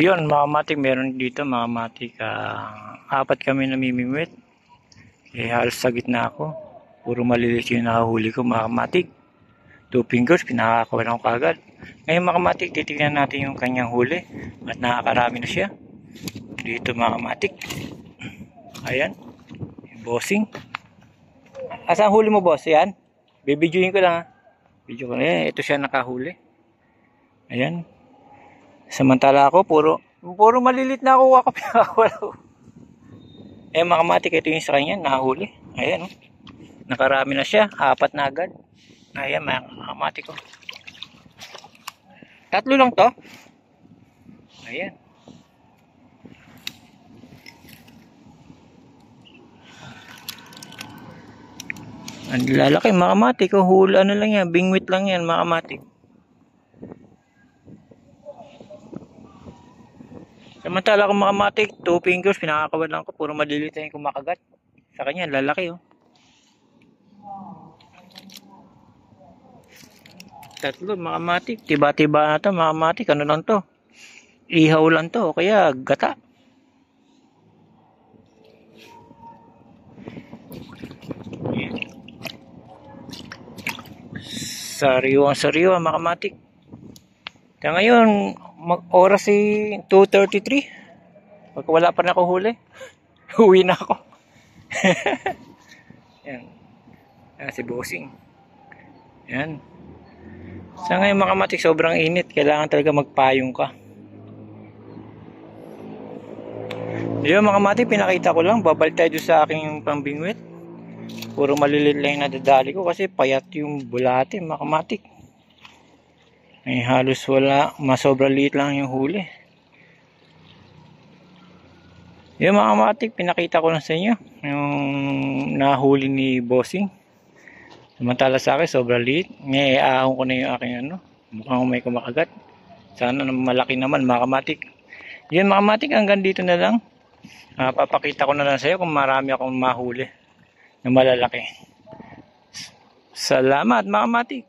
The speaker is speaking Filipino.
Yun mga matik, meron dito mga matik, apat kami namimingwit. Halos sa gitna ako. Puro malilit yung nakahuli ko mga matik. 2 fingers, pinakakawalan ko kagad. Ngayon mga matik, titignan natin yung kanyang huli. At nakakarami na siya. Dito mga matik. Ayan. Bossing. Asan huli mo boss? Ayan. Bibidyoin ko lang ha. Video ko na. Ito siya nakahuli. Ayan. Samantala ako, puro malilit na ako pinakawala ko. Mga matik, ito yung sa kanya, nahuli. Ayan, oh. Nakarami na siya, 4 na agad. Ayan, mga matik ko. 3 lang to. Ayan. Ang lalaki, mga matik, oh. Hula ano lang yan, bingwit lang yan, mga matik. Samantala kung mga matik, 2 fingers, pinakakawalan ko, puro malilit na yung kumakagat. Sa kanya, lalaki oh. 3 mga matik, tiba-tiba na to mga matik, ano lang to? Ihaw lang to, kaya gata. Sariwa mga matik. Kaya ngayon, oras si 2:33. Pag wala pa na ako huli, uwi na ako. Yan. Yan si bossing. Yan. Sa ngayon mga matik, sobrang init. Kailangan talaga magpayong ka. Yun mga matik, pinakita ko lang. Babalik tayo sa aking pambingwit. Puro malilit lang yung nadadali ko kasi payat yung bulate mga matik. Halos wala, masobra liit lang yung huli. Yung mga matik, pinakita ko lang sa inyo yung nahuli ni bossing. Samantala sa akin, sobra liit. Ngayon, aahon ko na yung aking mukhang may kumakagat. Sana malaki naman mga matik. Yun mga matik, hanggang dito na lang. Papakita ko na lang sa iyo kung marami akong mahuli na malalaki. Salamat mga matik.